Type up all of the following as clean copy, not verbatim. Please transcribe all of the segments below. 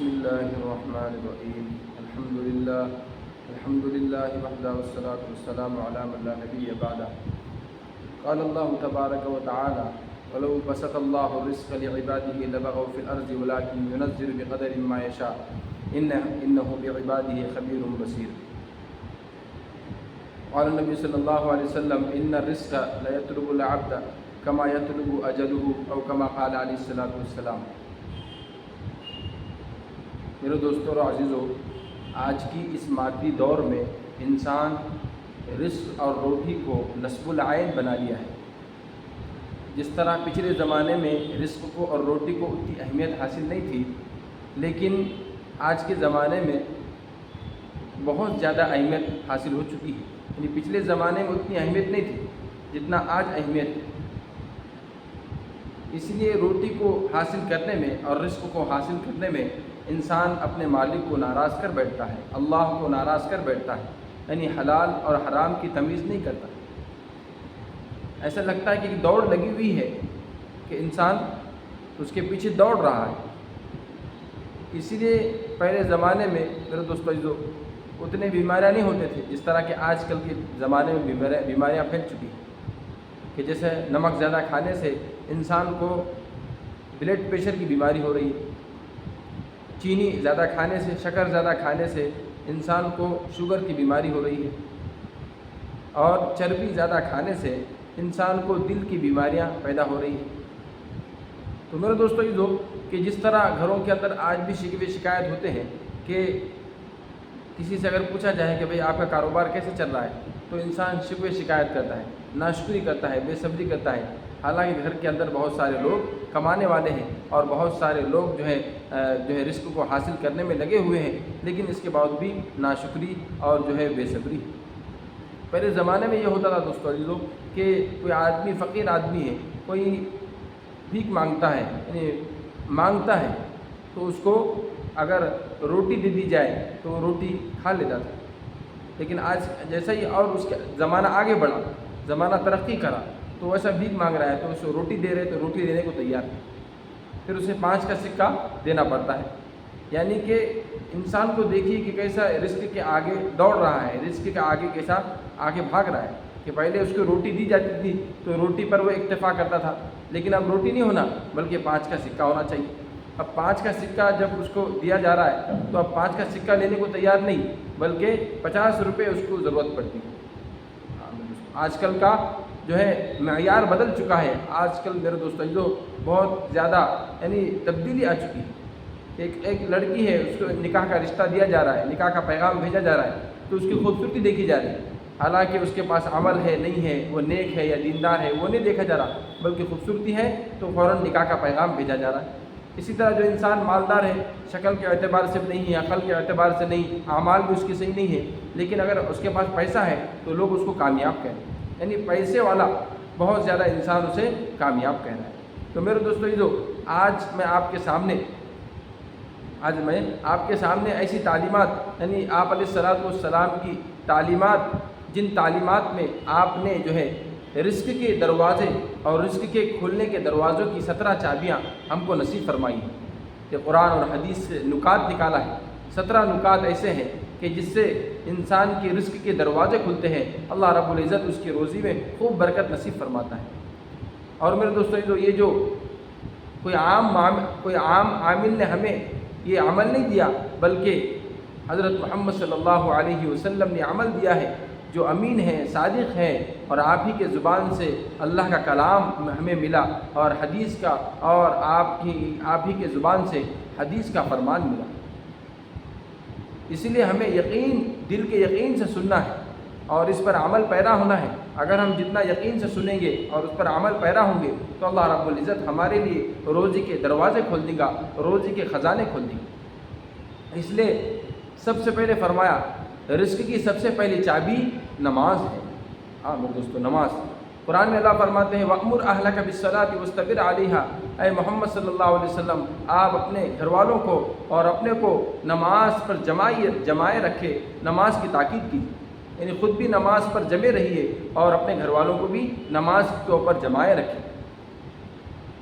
بسم الله الرحمن الرحيم الحمد لله وحده والصلاة والسلام على من لا نبي بعده. قال الله تبارك وتعالى ولو بسط الله الرزق لعباده لبغوا في الأرض ولكن ينزل بقدر ما يشاء إنه بعباده خبير بصير. قال النبي صلى الله عليه وسلم إن الرزق لا يطلب العبد كما يطلب أجله أو كما قال عليه الصلاة والسلام. میرے دوستوں اور عزیزوں، آج کی اس مادی دور میں انسان رزق اور روٹی کو نصب العین بنا لیا ہے. جس طرح پچھلے زمانے میں رزق کو اور روٹی کو اتنی اہمیت حاصل نہیں تھی، لیکن آج کے زمانے میں بہت زیادہ اہمیت حاصل ہو چکی ہے. یعنی پچھلے زمانے میں اتنی اہمیت نہیں تھی جتنا آج اہمیت ہے. اس لیے روٹی کو حاصل کرنے میں اور رزق کو حاصل کرنے میں انسان اپنے مالک کو ناراض کر بیٹھتا ہے، اللہ کو ناراض کر بیٹھتا ہے. یعنی حلال اور حرام کی تمیز نہیں کرتا. ایسا لگتا ہے کہ ایک دوڑ لگی ہوئی ہے کہ انسان اس کے پیچھے دوڑ رہا ہے. اسی لیے پہلے زمانے میں میرے دوستو جو اتنے بیماریاں نہیں ہوتے تھے جس طرح کہ آج کل کے زمانے میں بیماریاں پھیل چکی ہیں. کہ جیسے نمک زیادہ کھانے سے انسان کو بلڈ پریشر کی بیماری ہو رہی ہے، چینی زیادہ کھانے سے، شکر زیادہ کھانے سے انسان کو شوگر کی بیماری ہو رہی ہے، اور چربی زیادہ کھانے سے انسان کو دل کی بیماریاں پیدا ہو رہی ہیں. تو میرے دوستو یہ جو کہ جس طرح گھروں کے اندر آج بھی شکوے شکایت ہوتے ہیں کہ کسی سے اگر پوچھا جائے کہ بھئی آپ کا کاروبار کیسے چل رہا ہے تو انسان شکوے شکایت کرتا ہے، ناشکری کرتا ہے، بے صبری کرتا ہے. حالانکہ گھر کے اندر بہت سارے لوگ کمانے والے ہیں اور بہت سارے لوگ جو ہے رزق کو حاصل کرنے میں لگے ہوئے ہیں، لیکن اس کے بعد بھی ناشکری اور بے صبری. پہلے زمانے میں یہ ہوتا تھا دوستو عزیزو کہ کوئی آدمی فقیر آدمی ہے، کوئی بھیک مانگتا ہے، یعنی مانگتا ہے تو اس کو اگر روٹی دے دی جائے تو وہ روٹی کھا لیتا تھا. لیکن آج جیسا ہی اور اس کا زمانہ آگے بڑھا، زمانہ ترقی کرا، تو ویسا بھیک مانگ رہا ہے تو اس کو روٹی دے رہے تو روٹی دینے کو تیار ہے. پھر اسے 5 کا سکہ دینا پڑتا ہے. یعنی کہ انسان کو دیکھیے کہ کیسا رزق کے آگے دوڑ رہا ہے، رزق کے آگے کیسا آگے بھاگ رہا ہے. کہ پہلے اس کو روٹی دی جاتی تھی تو روٹی پر وہ اکتفا کرتا تھا، لیکن اب روٹی نہیں ہونا بلکہ 5 کا سکہ ہونا چاہیے. اب 5 کا سکہ جب اس کو دیا جا رہا ہے تو اب 5 کا سکہ لینے کو تیار نہیں بلکہ 50 روپے اس کو ضرورت پڑتی ہے. آج کل کا معیار بدل چکا ہے. آج کل میرے دوستو جو بہت زیادہ یعنی تبدیلی آ چکی ہے. ایک لڑکی ہے، اس کو نکاح کا رشتہ دیا جا رہا ہے، نکاح کا پیغام بھیجا جا رہا ہے تو اس کی خوبصورتی دیکھی جا رہی ہے. حالانکہ اس کے پاس عمل ہے نہیں ہے، وہ نیک ہے یا دیندار ہے وہ نہیں دیکھا جا رہا، بلکہ خوبصورتی ہے تو فوراً نکاح کا پیغام بھیجا جا رہا ہے. اسی طرح جو انسان مالدار ہے، شکل کے اعتبار سے نہیں ہے، عقل کے اعتبار سے نہیں، اعمال بھی اس کی صحیح نہیں ہے، لیکن اگر اس کے پاس پیسہ ہے تو لوگ اس کو کامیاب کہتے ہیں. یعنی پیسے والا بہت زیادہ انسان اسے کامیاب کہہ رہا ہے. تو میرے دوستو یہ جو آج میں آپ کے سامنے ایسی تعلیمات، یعنی آپ علیہ السلام کی تعلیمات، جن تعلیمات میں آپ نے رزق کے دروازے اور رزق کے کھولنے کے دروازوں کی 17 چابیاں ہم کو نصیب فرمائی ہیں. کہ قرآن اور حدیث سے نکات نکالا ہے. 17 نکات ایسے ہیں کہ جس سے انسان کے رزق کے دروازے کھلتے ہیں. اللہ رب العزت اس کی روزی میں خوب برکت نصیب فرماتا ہے. اور میرے دوستو یہ جو کوئی عام عامل نے ہمیں یہ عمل نہیں دیا، بلکہ حضرت محمد صلی اللہ علیہ وسلم نے عمل دیا ہے، جو امین ہے، صادق ہے، اور آپ ہی کے زبان سے اللہ کا کلام ہمیں ملا اور حدیث کا، اور آپ ہی کے زبان سے حدیث کا فرمان ملا. اسی لیے ہمیں دل کے یقین سے سننا ہے اور اس پر عمل پیرا ہونا ہے. اگر ہم جتنا یقین سے سنیں گے اور اس پر عمل پیرا ہوں گے تو اللہ رب العزت ہمارے لیے روزی کے دروازے کھول دے گا، روزی کے خزانے کھول دے گا. اس لیے سب سے پہلے فرمایا رزق کی سب سے پہلی چابی نماز ہے. میرے دوستو نماز. قرآن میں اللہ فرماتے ہیں وَأْمُرْ أَهْلَكَ بِالصَّلَاةِ وَاسْتَبِرْ عَلَيْهَا. اے محمد صلی اللہ علیہ وسلم، آپ اپنے گھر والوں کو اور اپنے کو نماز پر جمائے رکھے، نماز کی تاکید کی. یعنی خود بھی نماز پر جمے رہیے اور اپنے گھر والوں کو بھی نماز کے اوپر جمائے رکھے.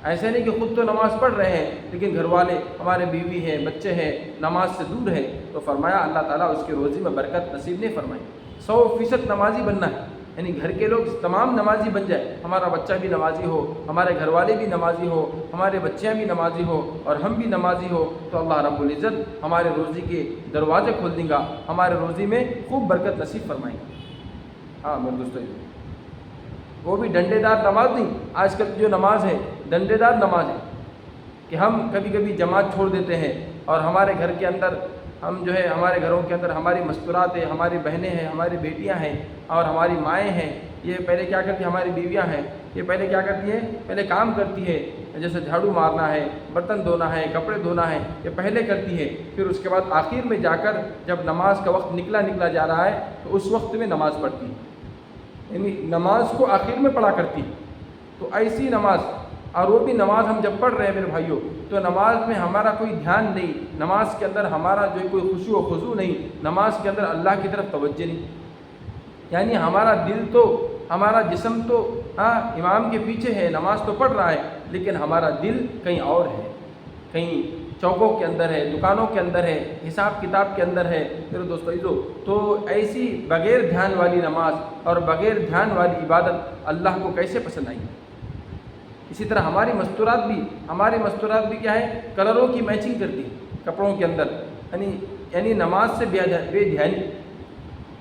ایسے نہیں کہ خود تو نماز پڑھ رہے ہیں لیکن گھر والے ہمارے بیوی ہیں، بچے ہیں، نماز سے دور ہیں، تو فرمایا اللہ تعالیٰ اس کی روزی میں برکت نصیب نہیں فرمائیں۔ 100% نمازی بننا ہے، یعنی گھر کے لوگ تمام نمازی بن جائے، ہمارا بچہ بھی نمازی ہو، ہمارے گھر والے بھی نمازی ہو، ہمارے بچیاں بھی نمازی ہو اور ہم بھی نمازی ہو، تو اللہ رب العزت ہمارے روزی کے دروازے کھول دیں گا، ہمارے روزی میں خوب برکت نصیب فرمائیں گا۔ ہاں میرے دوستو، وہ بھی ڈنڈے دار نماز نہیں، آج کل جو نماز ہے ڈنڈے دار نماز ہے کہ ہم کبھی کبھی جماعت چھوڑ دیتے ہیں اور ہمارے گھر کے اندر ہم جو ہے ہمارے گھروں کے اندر ہماری مستورات ہیں، ہماری بہنیں ہیں، ہماری بیٹیاں ہیں اور ہماری مائیں ہیں، یہ پہلے کیا کرتی ہیں، ہماری بیویاں ہیں، یہ پہلے کیا کرتی ہیں، پہلے کام کرتی ہے، جیسے جھاڑو مارنا ہے، برتن دھونا ہے، کپڑے دھونا ہے، یہ پہلے کرتی ہے، پھر اس کے بعد آخر میں جا کر جب نماز کا وقت نکلا جا رہا ہے تو اس وقت میں نماز پڑھتی ہے، یعنی نماز کو آخر میں پڑھا کرتی ہے۔ تو ایسی نماز، اور وہ بھی نماز ہم جب پڑھ رہے ہیں میرے بھائیوں، تو نماز میں ہمارا کوئی دھیان نہیں، نماز کے اندر ہمارا جو کوئی خشوع و خضوع نہیں، نماز کے اندر اللہ کی طرف توجہ نہیں، یعنی ہمارا دل تو، ہمارا جسم تو امام کے پیچھے ہے، نماز تو پڑھ رہا ہے، لیکن ہمارا دل کہیں اور ہے، کہیں چوکوں کے اندر ہے، دکانوں کے اندر ہے، حساب کتاب کے اندر ہے میرے دوستو۔ تو ایسی بغیر دھیان والی نماز اور بغیر دھیان والی عبادت اللہ کو کیسے پسند آئی؟ اسی طرح ہماری مستورات بھی کیا ہے، کلروں کی میچنگ کرتی ہے کپڑوں کے اندر، یعنی نماز سے بے دھیانی،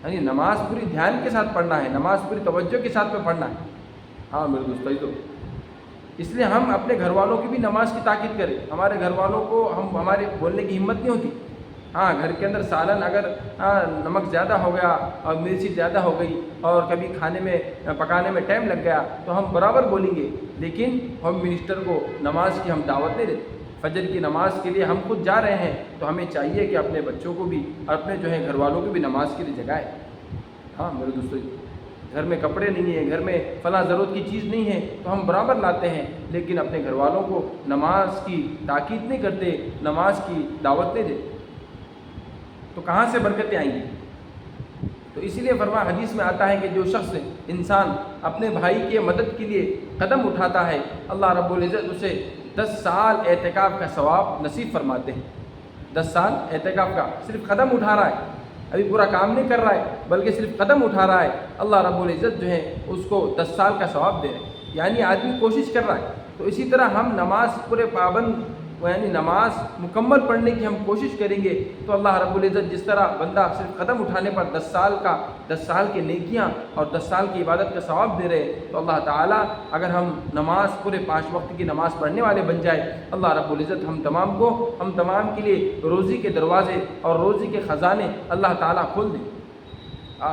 یعنی نماز پوری دھیان کے ساتھ پڑھنا ہے، نماز پوری توجہ کے ساتھ میں پڑھنا ہے۔ ہاں میرے دوستو، اس لیے ہم اپنے گھر والوں کی بھی نماز کی تاکید کریں۔ ہمارے گھر والوں کو ہمارے بولنے کی ہمت نہیں ہوتی، ہاں گھر کے اندر سالن اگر نمک زیادہ ہو گیا اور مرچی زیادہ ہو گئی اور کبھی کھانے میں پکانے میں ٹائم لگ گیا تو ہم برابر بولیں گے، لیکن ہوم منسٹر کو نماز کی ہم دعوت نہیں دیتے۔ فجر کی نماز کے لیے ہم خود جا رہے ہیں تو ہمیں چاہیے کہ اپنے بچوں کو بھی اور اپنے جو ہے گھر والوں کو بھی نماز کے لیے جگائیں۔ ہاں میرے دوستو، گھر میں کپڑے نہیں ہیں، گھر میں فلاں ضرورت کی چیز نہیں ہے تو ہم برابر لاتے ہیں، لیکن اپنے گھر والوں کو نماز کی تاکید نہیں کرتے، نماز کی دعوت نہیں دیتے، تو کہاں سے برکتیں آئیں گی؟ تو اسی لیے فرمایا، حدیث میں آتا ہے کہ جو شخص انسان اپنے بھائی کی مدد کے لیے قدم اٹھاتا ہے، اللہ رب العزت اسے 10 سال اعتکاف کا ثواب نصیب فرماتے ہیں۔ 10 سال اعتکاف کا، صرف قدم اٹھا رہا ہے، ابھی پورا کام نہیں کر رہا ہے بلکہ صرف قدم اٹھا رہا ہے، اللہ رب العزت جو ہے اس کو 10 سال کا ثواب دے رہے ہیں، یعنی آدمی کوشش کر رہا ہے۔ تو اسی طرح ہم نماز پورے پابند، یعنی نماز مکمل پڑھنے کی ہم کوشش کریں گے تو اللہ رب العزت جس طرح بندہ صرف قدم اٹھانے پر 10 سال کے نیکیاں اور 10 سال کی عبادت کا ثواب دے رہے، تو اللہ تعالیٰ اگر ہم نماز پورے 5 وقت کی نماز پڑھنے والے بن جائے، اللہ رب العزت ہم تمام کے لیے روزی کے دروازے اور روزی کے خزانے اللہ تعالیٰ کھول دیں۔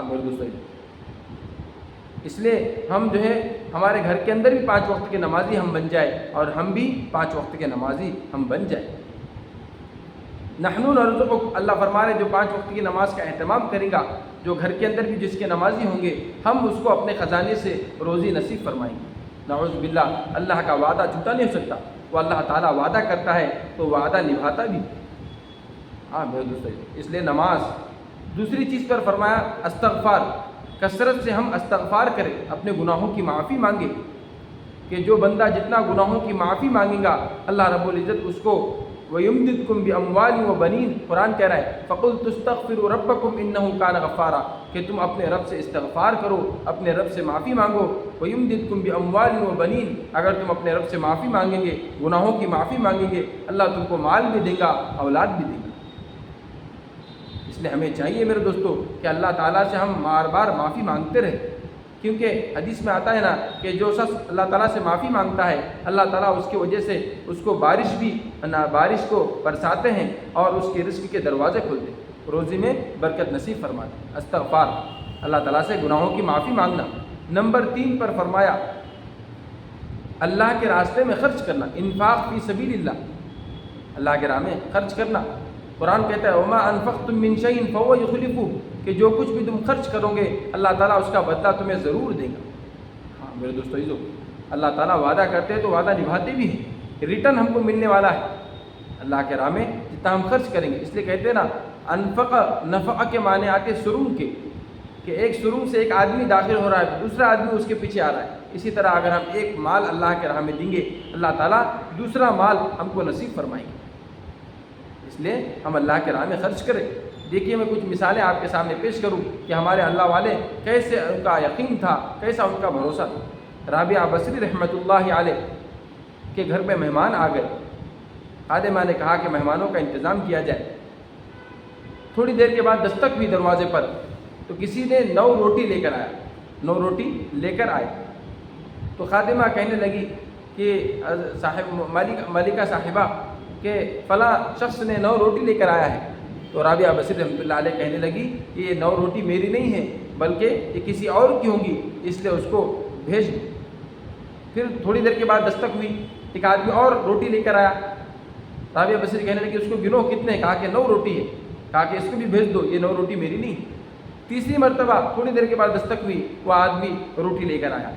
میرے دوستو، اس لیے ہم جو ہے ہمارے گھر کے اندر بھی 5 وقت کے نمازی ہم بن جائے اور ہم بھی 5 وقت کے نمازی ہم بن جائیں۔ نحن نرزقک، اللہ فرما رہے جو 5 وقت کی نماز کا اہتمام کرے گا، جو گھر کے اندر بھی جس کے نمازی ہوں گے، ہم اس کو اپنے خزانے سے روزی نصیب فرمائیں گے۔ نعوذ باللہ، اللہ کا وعدہ جھوٹا نہیں ہو سکتا، وہ اللہ تعالیٰ وعدہ کرتا ہے تو وعدہ نبھاتا بھی۔ میرے دوستو، اس لیے نماز، دوسری چیز پر فرمایا استغفار، کثرت سے ہم استغفار کریں، اپنے گناہوں کی معافی مانگیں، کہ جو بندہ جتنا گناہوں کی معافی مانگے گا اللہ رب العزت اس کو وَيُمْدِدْكُمْ بِأَمْوَالٍ وَبَنِينَ، قرآن کہہ رہا ہے فَقُلْتُ اسْتَغْفِرُوا رَبَّكُمْ إِنَّهُ كَانَ غَفَّارًا، کہ تم اپنے رب سے استغفار کرو، اپنے رب سے معافی مانگو۔ وَيُمْدِدْكُمْ بِأَمْوَالٍ وَبَنِينَ، اگر تم اپنے رب سے معافی مانگیں گے، گناہوں کی معافی مانگیں گے، اللہ تم کو مال بھی دے گا، اولاد بھی دے گا۔ اس لیے ہمیں چاہیے میرے دوستو کہ اللہ تعالیٰ سے ہم بار بار معافی مانگتے رہیں، کیونکہ حدیث میں آتا ہے نا کہ جو شخص اللہ تعالیٰ سے معافی مانگتا ہے، اللہ تعالیٰ اس کی وجہ سے اس کو بارش کو برساتے ہیں اور اس کے رزق کے دروازے کھولتے ہیں، روزی میں برکت نصیب فرماتے ہیں۔ استغفار، اللہ تعالیٰ سے گناہوں کی معافی مانگنا۔ نمبر 3 پر فرمایا اللہ کے راستے میں خرچ کرنا، انفاق فی سبیل اللہ، اللہ کے راہ میں خرچ کرنا۔ قرآن کہتا ہے وما انفقتم من شیء فهو یخلفہ، کہ جو کچھ بھی تم خرچ کرو گے اللہ تعالیٰ اس کا بدلہ تمہیں ضرور دے گا۔ میرے دوستو، اللہ تعالیٰ وعدہ کرتے ہیں تو وعدہ نبھاتے بھی ہیں، ریٹرن ہم کو ملنے والا ہے اللہ کے راہ میں جتنا ہم خرچ کریں گے۔ اس لیے کہتے ہیں نا انفق، نفع کے معنی آتے سرور کے، کہ ایک سرنگ سے ایک آدمی داخل ہو رہا ہے تو دوسرا آدمی اس کے پیچھے آ رہا ہے، اسی طرح اگر ہم ایک مال اللہ کے راہ میں دیں گے اللہ تعالیٰ دوسرا مال ہم کو نصیب فرمائیں گے۔ اس لیے ہم اللہ کے راہ میں خرچ کریں۔ دیکھیے میں کچھ مثالیں آپ کے سامنے پیش کروں کہ ہمارے اللہ والے کیسے ان کا یقین تھا، کیسا ان کا بھروسہ تھا۔ رابعہ بصری رحمۃ اللہ علیہ کے گھر پہ مہمان آ گئے، خادمہ نے کہا کہ مہمانوں کا انتظام کیا جائے۔ تھوڑی دیر کے بعد دستک ہوئی دروازے پر تو کسی نے 9 روٹی لے کر آیا، 9 روٹی لے کر آئے تو خادمہ کہنے لگی کہ ملکہ صاحبہ کہ فلاں شخص نے 9 روٹی لے کر آیا ہے۔ تو رابعہ بصری رحمۃ اللہ علیہ کہنے لگی کہ یہ 9 روٹی میری نہیں ہے بلکہ یہ کسی اور کی ہوں گی، اس لیے اس کو بھیج دو۔ پھر تھوڑی دیر کے بعد دستک ہوئی، ایک آدمی اور روٹی لے کر آیا۔ رابعہ بصری کہنے لگی اس کو گنو کتنے؟ کہا کہ 9 روٹی ہے، کہا کہ اس کو بھی بھیج دو، یہ 9 روٹی میری نہیں۔ تیسری مرتبہ تھوڑی دیر کے بعد دستک ہوئی، وہ آدمی روٹی لے کر آیا۔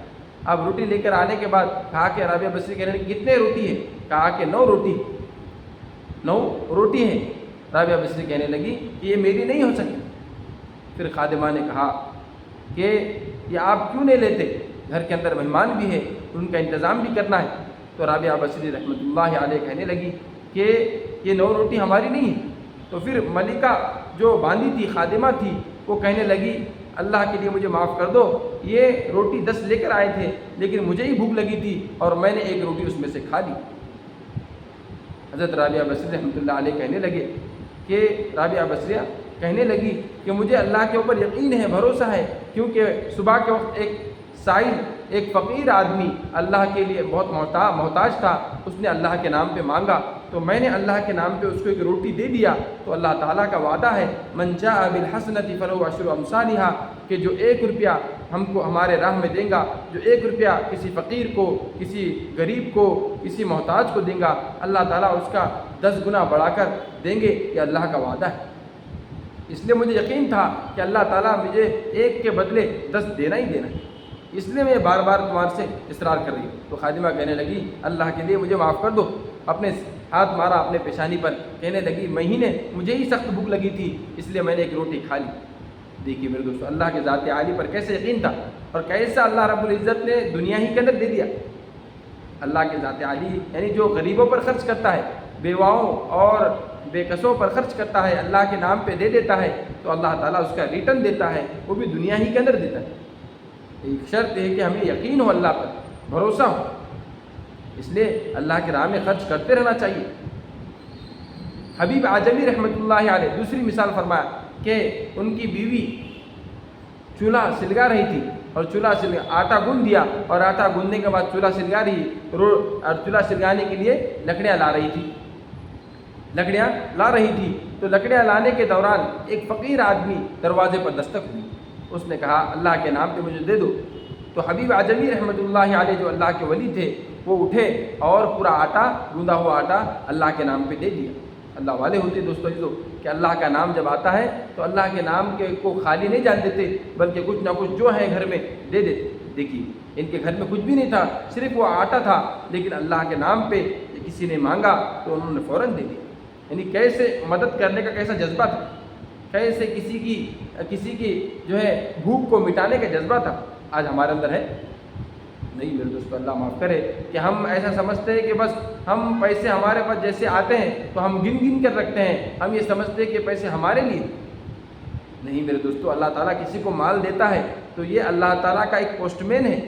اب روٹی لے کر آنے کے بعد کہا کہ رابعہ بصری کہنے لگی کتنے روٹی ہے؟ کہا کہ 9 روٹی، 9 روٹی ہے۔ رابعہ بصری کہنے لگی کہ یہ میری نہیں ہو سکتی۔ پھر خادمہ نے کہا کہ یہ آپ کیوں نہیں لیتے؟ گھر کے اندر مہمان بھی ہے، ان کا انتظام بھی کرنا ہے۔ تو رابعہ بصری رحمۃ اللہ علیہ کہنے لگی کہ یہ 9 روٹی ہماری نہیں ہے۔ تو پھر ملکہ جو باندھی تھی، خادمہ تھی، وہ کہنے لگی اللہ کے لیے مجھے معاف کر دو، یہ روٹی 10 لے کر آئے تھے لیکن مجھے ہی بھوک لگی تھی اور میں نے ایک روٹی اس میں سے کھا لی۔ حضرت رابعہ بصری رحمۃ اللہ علیہ کہنے لگے کہ رابعہ بصریہ کہنے لگی کہ مجھے اللہ کے اوپر یقین ہے، بھروسہ ہے، کیونکہ صبح کے وقت ایک سائل، ایک فقیر آدمی اللہ کے لیے بہت محتاج تھا، اس نے اللہ کے نام پہ مانگا تو میں نے اللہ کے نام پہ اس کو ایک روٹی دے دیا۔ تو اللہ تعالیٰ کا وعدہ ہے من جاء بالحسنۃ فلہ عشر امثالھا، کہ جو 1 روپیہ ہم کو ہمارے راہ میں دیں گا، جو 1 روپیہ کسی فقیر کو، کسی غریب کو، کسی محتاج کو دیں گا، اللہ تعالیٰ اس کا 10 گنا بڑھا کر دیں گے، یہ اللہ کا وعدہ ہے۔ اس لیے مجھے یقین تھا کہ اللہ تعالیٰ مجھے 1 کے بدلے 10 دینا ہی دینا ہے، اس لیے میں بار بار تمہارے سے اصرار کر رہی ہوں۔ تو خادمہ کہنے لگی اللہ کے لیے مجھے معاف کر دو، اپنے ہاتھ مارا اپنے پیشانی پر، کہنے لگی مجھے ہی سخت بھوک لگی تھی اس لیے میں نے ایک روٹی کھا لی۔ دیکھیے میرے دوستو، اللہ کے ذات عالی پر کیسے یقین تھا اور کیسا اللہ رب العزت نے دنیا ہی کے اندر دے دیا۔ اللہ کے ذات عالی یعنی جو غریبوں پر خرچ کرتا ہے، بیواؤں اور بے کسوں پر خرچ کرتا ہے، اللہ کے نام پہ دے دیتا ہے تو اللہ تعالیٰ اس کا ریٹرن دیتا ہے، وہ بھی دنیا ہی کے اندر دیتا ہے۔ ایک شرط ہے کہ ہمیں یقین ہو، اللہ پر بھروسہ ہو، اس لیے اللہ کے راہ میں خرچ کرتے رہنا چاہیے۔ حبیب اعجمی رحمۃ اللہ علیہ دوسری مثال فرمایا کہ ان کی بیوی چولہا سلگا رہی تھی اور آٹا گوندھ دیا اور آٹا گوندھنے کے بعد چولہا سلگا رہی اور چولہا سلگانے کے لیے لکڑیاں لا رہی تھی تو لکڑیاں لانے کے دوران ایک فقیر آدمی دروازے پر دستک ہوئی، اس نے کہا اللہ کے نام پہ مجھے دے دو۔ تو حبیب اعجمی رحمۃ اللہ علیہ جو اللہ کے ولی تھے وہ اٹھے اور پورا آٹا، گوندا ہوا آٹا اللہ کے نام پہ دے دیا۔ اللہ والے ہوتے دوستو کہ اللہ کا نام جب آتا ہے تو اللہ کے نام کے کو خالی نہیں جان دیتے بلکہ کچھ نہ کچھ جو ہے گھر میں دے دیتے۔ دیکھیے ان کے گھر میں کچھ بھی نہیں تھا، صرف وہ آٹا تھا، لیکن اللہ کے نام پہ کسی نے مانگا تو انہوں نے فوراً دے دیا۔ یعنی کیسے مدد کرنے کا کیسا جذبہ تھا، کیسے کسی کی جو ہے بھوک کو مٹانے کا جذبہ تھا، آج ہمارے اندر ہے نہیں میرے دوستو۔ اللہ معاف کرے کہ ہم ایسا سمجھتے ہیں کہ بس ہم پیسے ہمارے پاس جیسے آتے ہیں تو ہم گن کر رکھتے ہیں، ہم یہ سمجھتے ہیں کہ پیسے ہمارے لیے نہیں میرے دوستو۔ اللہ تعالیٰ کسی کو مال دیتا ہے تو یہ اللہ تعالیٰ کا ایک پوسٹ مین ہے،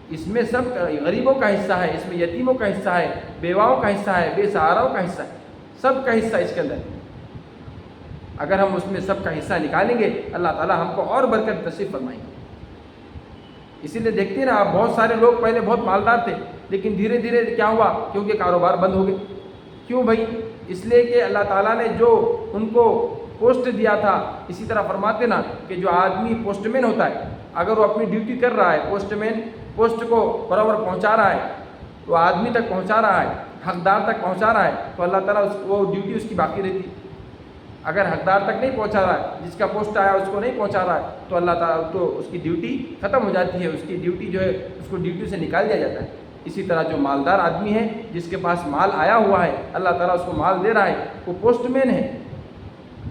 اس میں سب غریبوں کا حصہ ہے، اس میں یتیموں کا حصہ ہے، بیواؤں کا حصہ ہے، بے سہاراؤں کا حصہ ہے، سب کا حصہ اس کے اندر۔ اگر ہم اس میں سب کا حصہ نکالیں گے اللہ تعالیٰ ہم کو اور برکت نصیب فرمائیں گے۔ اسی لیے دیکھتے ہیں نا آپ، بہت سارے لوگ پہلے بہت مالدار تھے لیکن دھیرے دھیرے کیا ہوا، کیونکہ کاروبار بند ہو گئے۔ کیوں بھائی؟ اس لیے کہ اللہ تعالیٰ نے جو ان کو پوسٹ دیا تھا، اسی طرح فرماتے نا کہ جو آدمی پوسٹ مین ہوتا ہے اگر وہ اپنی ڈیوٹی کر رہا ہے، پوسٹ مین پوسٹ کو برابر پہنچا رہا ہے، وہ آدمی تک پہنچا رہا ہے، حقدار تک پہنچا رہا ہے تو اللہ تعالیٰ وہ ڈیوٹی اس کی باقی رہتی۔ اگر حقدار تک نہیں پہنچا رہا ہے، جس کا پوسٹ آیا اس کو نہیں پہنچا رہا ہے تو اللہ تعالیٰ تو اس کی ڈیوٹی ختم ہو جاتی ہے، اس کی ڈیوٹی جو ہے اس کو ڈیوٹی سے نکال دیا جاتا ہے۔ اسی طرح جو مالدار آدمی ہے، جس کے پاس مال آیا ہوا ہے، اللہ تعالیٰ اس کو مال دے رہا ہے، وہ پوسٹ مین ہے،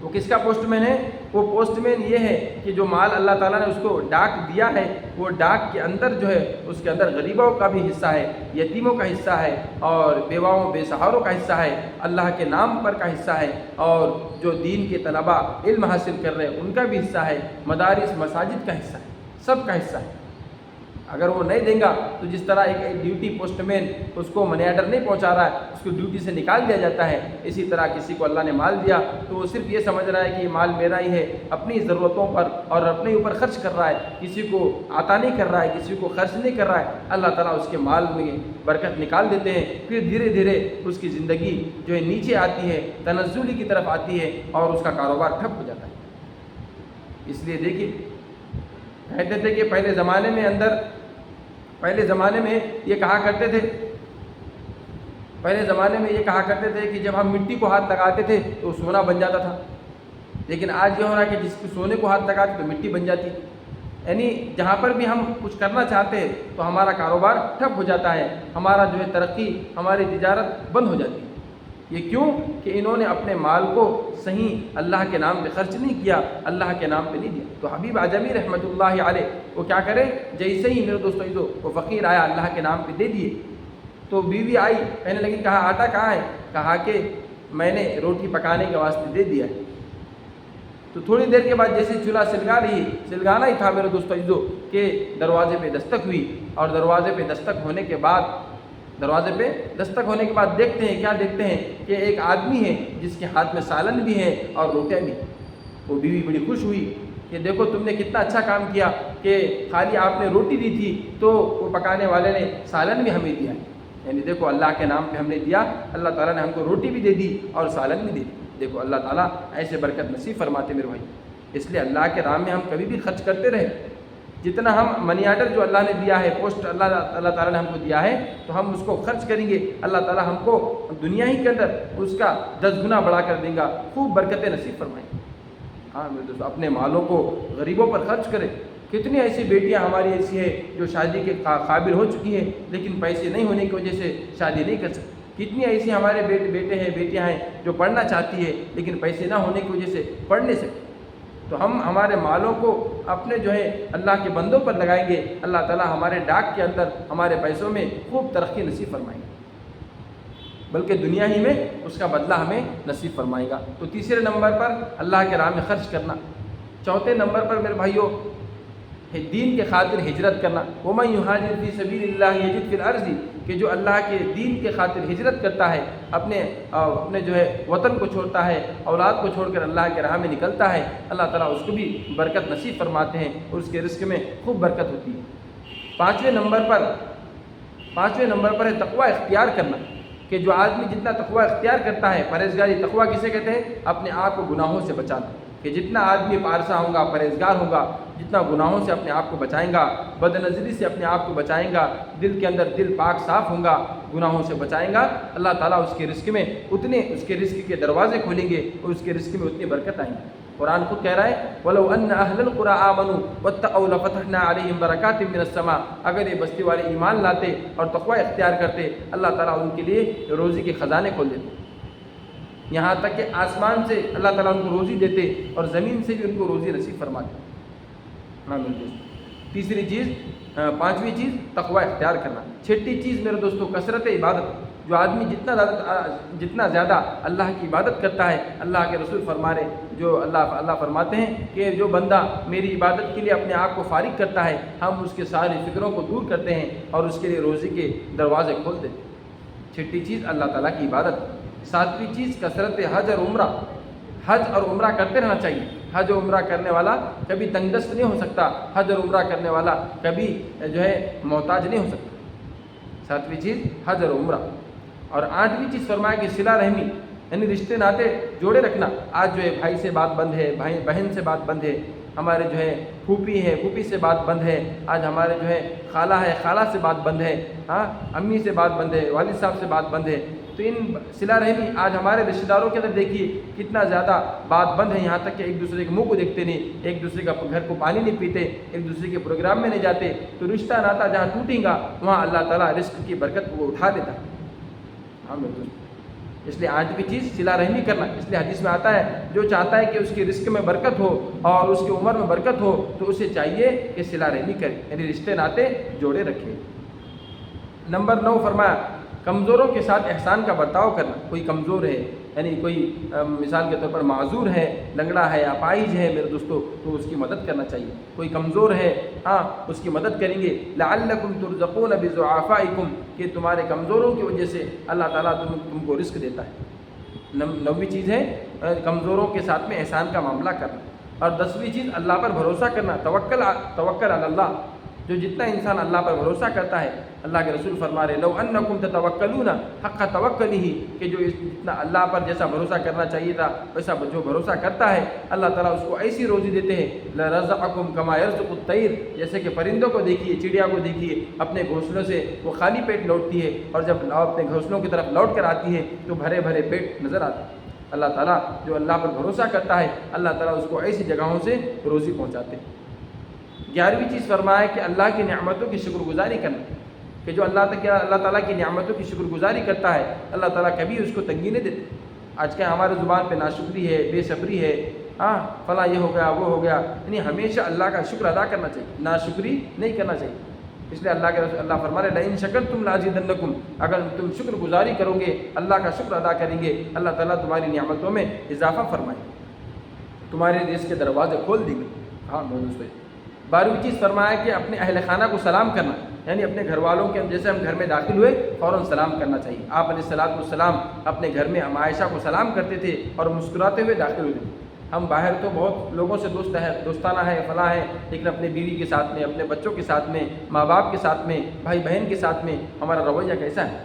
وہ کس کا پوسٹ مین ہے؟ وہ پوسٹ مین یہ ہے کہ جو مال اللہ تعالیٰ نے اس کو ڈاک دیا ہے، وہ ڈاک کے اندر جو ہے اس کے اندر غریبوں کا بھی حصہ ہے، یتیموں کا حصہ ہے، اور بیواؤں بے سہاروں کا حصہ ہے، اللہ کے نام پر کا حصہ ہے، اور جو دین کے طلباء علم حاصل کر رہے ہیں ان کا بھی حصہ ہے، مدارس مساجد کا حصہ ہے، سب کا حصہ ہے۔ اگر وہ نہیں دیں گا تو جس طرح ایک ڈیوٹی پوسٹ مین اس کو منی آرڈر نہیں پہنچا رہا ہے، اس کو ڈیوٹی سے نکال دیا جاتا ہے، اسی طرح کسی کو اللہ نے مال دیا تو وہ صرف یہ سمجھ رہا ہے کہ یہ مال میرا ہی ہے، اپنی ضرورتوں پر اور اپنے اوپر خرچ کر رہا ہے، کسی کو عطا نہیں کر رہا ہے، کسی کو خرچ نہیں کر رہا ہے۔ اللہ تعالیٰ اس کے مال میں برکت نکال دیتے ہیں، پھر دھیرے دھیرے اس کی زندگی جو ہے نیچے آتی ہے، تنزلی کی طرف آتی ہے، اور اس کا کاروبار ٹھپ ہو جاتا ہے۔ اس لیے دیکھیے، کہتے تھے کہ پہلے زمانے میں یہ کہا کرتے تھے کہ جب ہم مٹی کو ہاتھ لگاتے تھے تو سونا بن جاتا تھا، لیکن آج یہ ہو رہا ہے کہ جس کو سونے کو ہاتھ لگاتے تو مٹی بن جاتی، یعنی جہاں پر بھی ہم کچھ کرنا چاہتے ہیں تو ہمارا کاروبار ٹھپ ہو جاتا ہے، ہمارا جو ہے ترقی، ہماری تجارت بند ہو جاتی ہے۔ یہ کیوں؟ کہ انہوں نے اپنے مال کو صحیح اللہ کے نام پہ خرچ نہیں کیا، اللہ کے نام پہ نہیں دیا۔ تو حبیب اعظمی رحمۃ اللہ علیہ وہ کیا کرے، جیسے ہی میرے دوستوں وہ فقیر آیا اللہ کے نام پہ دے دیے، تو بیوی آئی کہنے لگی، کہا آٹا کہاں ہے؟ کہا کہ میں نے روٹی پکانے کے واسطے دے دیا ہے۔ تو تھوڑی دیر کے بعد جیسے چولہا سلگانا ہی تھا میرے دوستوں کہ دروازے پہ دستک ہوئی، اور دروازے پہ دستک ہونے کے بعد دیکھتے ہیں کہ ایک آدمی ہے جس کے ہاتھ میں سالن بھی ہے اور روٹیاں بھی۔ وہ بیوی بڑی خوش ہوئی کہ دیکھو تم نے کتنا اچھا کام کیا کہ خالی آپ نے روٹی دی تھی تو وہ پکانے والے نے سالن بھی ہمیں دیا، یعنی دیکھو اللہ کے نام پہ ہم نے دیا، اللہ تعالیٰ نے ہم کو روٹی بھی دے دی اور سالن بھی دے دی۔ دیکھو اللہ تعالیٰ ایسے برکت نصیب فرماتے میرے بھائی۔ اس لیے اللہ کے راہ میں ہم کبھی بھی خرچ کرتے رہے، جتنا ہم منی آرڈر جو اللہ نے دیا ہے، پوسٹ اللہ تعالیٰ نے ہم کو دیا ہے، تو ہم اس کو خرچ کریں گے، اللہ تعالیٰ ہم کو دنیا ہی کے اندر اس کا 10 گنا بڑھا کر دیں گا، خوب برکتیں نصیب فرمائیں گے۔ ہاں میرے دوستو، اپنے مالوں کو غریبوں پر خرچ کریں۔ کتنی ایسی بیٹیاں ہماری ایسی ہیں جو شادی کے قابل ہو چکی ہیں لیکن پیسے نہیں ہونے کی وجہ سے شادی نہیں کر سکتی۔ کتنی ایسی ہمارے بیٹے ہیں، بیٹیاں ہیں جو پڑھنا چاہتی ہے لیکن پیسے نہ ہونے کی وجہ سے پڑھ نہیں سکتی۔ تو ہم ہمارے مالوں کو اپنے جو ہے اللہ کے بندوں پر لگائیں گے، اللہ تعالیٰ ہمارے ڈاک کے اندر ہمارے پیسوں میں خوب ترقی نصیب فرمائیں گے، بلکہ دنیا ہی میں اس کا بدلہ ہمیں نصیب فرمائے گا۔ تو تیسرے نمبر پر اللہ کے راہ میں خرچ کرنا۔ چوتھے نمبر پر میرے بھائیوں، دین کے خاطر ہجرت کرنا۔ وَمَن يُهَاجِرْ فِي سَبِيلِ اللَّهِ يَجِدْ فِي الْأَرْضِ، کہ جو اللہ کے دین کے خاطر ہجرت کرتا ہے، اپنے جو ہے وطن کو چھوڑتا ہے، اولاد کو چھوڑ کر اللہ کے راہ میں نکلتا ہے، اللہ تعالیٰ اس کو بھی برکت نصیب فرماتے ہیں اور اس کے رزق میں خوب برکت ہوتی ہے۔ پانچویں نمبر پر ہے تقوی اختیار کرنا، کہ جو آدمی جتنا تقوی اختیار کرتا ہے، پرہیزگاری، تقوی کسے کہتے ہیں؟ اپنے آپ کو گناہوں سے بچانا، کہ جتنا آدمی پارسا ہوگا، پرہیزگار ہوگا، جتنا گناہوں سے اپنے آپ کو بچائیں گا، بد نظری سے اپنے آپ کو بچائیں گا، دل کے اندر دل پاک صاف ہوگا، گناہوں سے بچائیں گا، اللہ تعالیٰ اس کے رزق میں اس کے رزق کے دروازے کھولیں گے اور اس کے رزق میں اتنی برکت آئیں گی۔ قرآن خود کہہ رہا ہے وَلَوْ أَنَّ أَهْلَ الْقُرَىٰ آمَنُوا وَاتَّقَوْا لَفَتَحْنَا عَلَيْهِمْ بَرَكَاتٍ مِّنَ السَّمَاءِ، اگر یہ بستی والے ایمان لاتے اور تقوی اختیار کرتے، اللہ تعالیٰ ان کے لیے روزی کے خزانے کھول دیتے، یہاں تک کہ آسمان سے اللہ تعالیٰ ان کو روزی دیتے اور زمین سے بھی ان کو روزی نصیب فرماتے۔ تیسری چیز، پانچویں چیز تقوی اختیار کرنا۔ چھٹی چیز میرے دوستو کثرت عبادت۔ جو آدمی جتنا زیادہ اللہ کی عبادت کرتا ہے، اللہ کے رسول اللہ فرماتے ہیں کہ جو بندہ میری عبادت کے لیے اپنے آپ کو فارغ کرتا ہے، ہم اس کے ساری فکروں کو دور کرتے ہیں اور اس کے لیے روزی کے دروازے کھول دیتے ہیں۔ چھٹی چیز اللہ تعالیٰ کی عبادت۔ ساتویں چیز کثرت حج اور عمرہ۔ حج اور عمرہ کرتے رہنا چاہیے۔ حج اور عمرہ کرنے والا کبھی تنگ دست نہیں ہو سکتا، حج اور عمرہ کرنے والا کبھی جو ہے محتاج نہیں ہو سکتا۔ ساتویں چیز حج اور عمرہ۔ اور آٹھویں چیز فرمایا کہ صلہ رحمی، یعنی رشتے ناطے جوڑے رکھنا۔ آج جو ہے بھائی سے بات بند ہے، بہن سے بات بند ہے، ہمارے جو ہے پھوپھی سے بات بند ہے، آج ہمارے جو ہے خالہ سے بات بند ہے، ہاں امی سے بات بند ہے، والد صاحب سے بات بند ہے۔ تو ان صلہ رحمی آج ہمارے رشتہ داروں کے اندر دیکھیے کتنا زیادہ بات بند ہے، یہاں تک کہ ایک دوسرے کے منہ کو دیکھتے نہیں، ایک دوسرے کا گھر کو پانی نہیں پیتے، ایک دوسرے کے پروگرام میں نہیں جاتے۔ تو رشتہ ناتا جہاں ٹوٹے گا وہاں اللہ تعالیٰ رزق کی برکت کو اٹھا دیتا ہے۔ ہاں اس لیے 8ویں چیز صلہ رحمی کرنا. اس لیے حدیث میں آتا ہے جو چاہتا ہے کہ اس کے رزق میں برکت ہو اور اس کی عمر میں برکت ہو تو اسے چاہیے کہ صلہ رحمی کرے، یعنی رشتے ناطے جوڑے رکھے. نمبر 9 فرمایا کمزوروں کے ساتھ احسان کا برتاؤ کرنا. کوئی کمزور ہے، یعنی کوئی مثال کے طور پر معذور ہے، لنگڑا ہے، اپائج ہے میرے دوستو، تو اس کی مدد کرنا چاہیے. کوئی کمزور ہے، اس کی مدد کریں گے. لعلکم ترزقون بضعفائکم، کہ تمہارے کمزوروں کی وجہ سے اللہ تعالیٰ تم کو رزق دیتا ہے. 9ویں چیز ہے کمزوروں کے ساتھ میں احسان کا معاملہ کرنا. اور 10ویں چیز اللہ پر بھروسہ کرنا. توکل علی اللہ. جو جتنا انسان اللہ پر بھروسہ کرتا ہے، اللہ کے رسول فرما رہے لو انکم تتوکلون حق توکلہ، کہ جو جتنا اللہ پر جیسا بھروسہ کرنا چاہیے تھا ویسا جو بھروسہ کرتا ہے اللہ تعالیٰ اس کو ایسی روزی دیتے ہیں. لرزقکم کما یرزق الطیر، جیسے کہ پرندوں کو دیکھیے، چڑیا کو دیکھیے، اپنے گھونسلوں سے وہ خالی پیٹ لوٹتی ہے اور جب اپنے گھونسلوں کی طرف لوٹ کر آتی ہے تو بھرے بھرے پیٹ نظر آتے ہیں. اللہ تعالیٰ جو اللہ پر بھروسہ کرتا ہے اللہ تعالیٰ اس کو ایسی جگہوں سے روزی پہنچاتے ہیں. 11ویں چیز فرمایا کہ اللہ کی نعمتوں کی شکر گزاری کرنا. کہ جو اللہ تعالیٰ کی نعمتوں کی شکر گزاری کرتا ہے اللہ تعالیٰ کبھی اس کو تنگی نہیں دیتے. آج کل ہمارے زبان پہ ناشکری ہے، بے صبری ہے، فلاں یہ ہو گیا وہ ہو گیا، یعنی ہمیشہ اللہ کا شکر ادا کرنا چاہیے، ناشکری نہیں کرنا چاہیے. اس لیے اللہ کے رسول اللہ فرما رہے لئن شکرتم لازیدنکم، اگر تم شکر گزاری کرو گے، اللہ کا شکر ادا کریں گے، اللہ تعالیٰ تمہاری نعمتوں میں اضافہ فرمائے، تمہارے رزق کے دروازے کھول دیں گے. میرے دوستو 12ویں چیز فرمایا کہ اپنے اہل خانہ کو سلام کرنا. یعنی اپنے گھر والوں کے جیسے ہم گھر میں داخل ہوئے فوراً سلام کرنا چاہیے. آپ علیہ الصلوۃ والسلام اپنے گھر میں ہم عائشہ کو سلام کرتے تھے اور مسکراتے ہوئے داخل ہوتے تھے. ہم باہر تو بہت لوگوں سے دوستانہ ہے، فلاں ہے، لیکن اپنے بیوی کے ساتھ میں، اپنے بچوں کے ساتھ میں، ماں باپ کے ساتھ میں، بھائی بہن کے ساتھ میں ہمارا رویہ کیسا ہے؟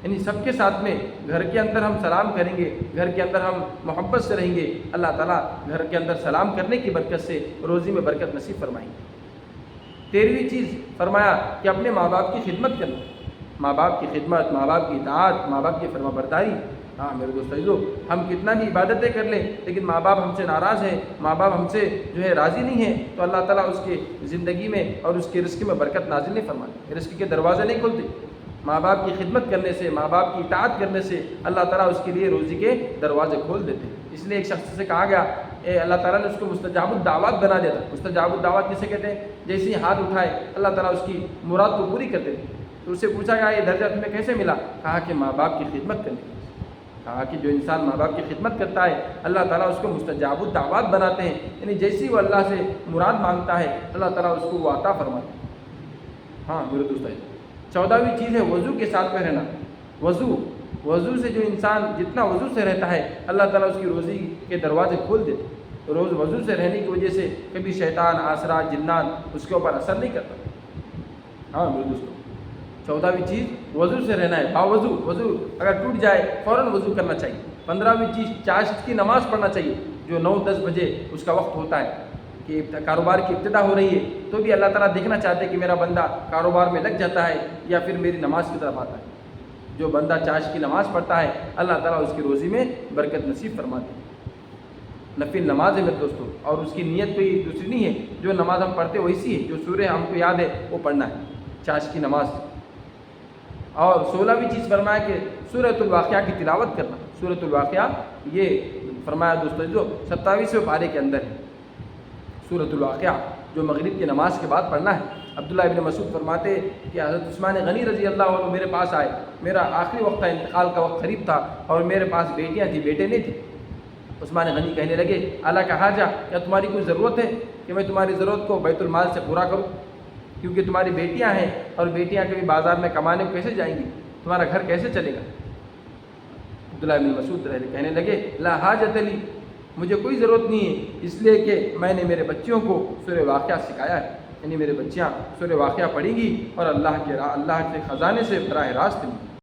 یعنی سب کے ساتھ میں گھر کے اندر ہم سلام کریں گے، گھر کے اندر ہم محبت سے رہیں گے، اللہ تعالیٰ گھر کے اندر سلام کرنے کی برکت سے روزی میں برکت نصیب فرمائیں گے. 13ویں چیز فرمایا کہ اپنے ماں باپ کی خدمت کرنا. ماں باپ کی خدمت، ماں باپ کی اطاعت، ماں باپ کی فرما برداری. میرے دوستو ہم کتنا بھی عبادتیں کر لیں لیکن ماں باپ ہم سے ناراض ہیں، ماں باپ ہم سے راضی نہیں ہیں تو اللہ تعالیٰ اس کے زندگی میں اور اس کے رزق میں برکت نازل نہیں فرماتے، رزق کے دروازے نہیں کھلتے. ماں باپ کی خدمت کرنے سے، ماں باپ کی اطاعت کرنے سے اللہ تعالیٰ اس کے لیے روزی کے دروازے کھول دیتے ہیں. اس لیے ایک شخص سے کہا گیا اللہ تعالیٰ نے اس کو مستجاب الدعوات بنا دیا تھا. مستجاب الدعوات کسے کہتے ہیں؟ جیسے ہی ہاتھ اٹھائے اللہ تعالیٰ اس کی مراد کو پوری کرتے تھے. تو اس سے پوچھا گیا یہ درجہ تمہیں کیسے ملا؟ کہا کہ ماں باپ کی خدمت کرنے. کہا کہ جو انسان ماں باپ کی خدمت کرتا ہے اللہ تعالیٰ اس کو مستجاب الدعوات بناتے ہیں، یعنی جیسی وہ اللہ سے مراد مانگتا ہے اللہ تعالیٰ اس کو وہ عطا فرماتے ہیں. میرے دوستو 14ویں چیز ہے وضو کے ساتھ میں رہنا. وضو سے جو انسان جتنا وضو سے رہتا ہے اللہ تعالیٰ اس کی روزی کے دروازے کھول دیتے. روز وضو سے رہنے کی وجہ سے کبھی شیطان، آسرات، جنات اس کے اوپر اثر نہیں کرتا. میرے دوستو 14ویں چیز وضو سے رہنا ہے. باوضو وضو اگر ٹوٹ جائے فوراً وضو کرنا چاہیے. 15ویں چیز چاشت کی نماز پڑھنا چاہیے جو 9-10 بجے اس کا وقت ہوتا ہے کہ کاروبار کی ابتدا ہو رہی ہے تو بھی اللہ تعالیٰ دیکھنا چاہتے ہیں کہ میرا بندہ کاروبار میں لگ جاتا ہے یا پھر میری نماز کی طرف آتا ہے. جو بندہ چاش کی نماز پڑھتا ہے اللہ تعالیٰ اس کی روزی میں برکت نصیب فرماتے ہیں. نفل نماز ہے میرے دوستوں اور اس کی نیت کوئی دوسری نہیں ہے. جو نماز ہم پڑھتے ویسی ہے، جو سورہ ہم کو یاد ہے وہ پڑھنا ہے، چاش کی نماز. اور 16ویں چیز فرمایا کہ سورۃ الواقعہ کی تلاوت کرنا. سورۃ الواقعہ یہ فرمایا دوستو جو 27ویں پارے کے اندر ہے. سورۃ الواقعہ جو مغرب کی نماز کے بعد پڑھنا ہے. عبداللہ ابن مسعود فرماتے کہ حضرت عثمان غنی رضی اللہ عنہ میرے پاس آئے. میرا آخری وقت تھا، انتقال کا وقت قریب تھا اور میرے پاس بیٹیاں تھیں، بیٹے نہیں تھے. عثمان غنی کہنے لگے اللہ کا حاجہ، کیا تمہاری کوئی ضرورت ہے کہ میں تمہاری ضرورت کو بیت المال سے پورا کروں؟ کیونکہ تمہاری بیٹیاں ہیں اور بیٹیاں کبھی بازار میں کمانے کو کیسے جائیں گی، تمہارا گھر کیسے چلے گا؟ عبداللہ ابن مسعود کہنے لگے لا حاجت لی، مجھے کوئی ضرورت نہیں ہے، اس لیے کہ میں نے میرے بچیوں کو سورہ واقعہ سکھایا ہے. یعنی میرے بچیاں سورہ واقعہ پڑھیں گی اور اللہ کے خزانے سے براہ راست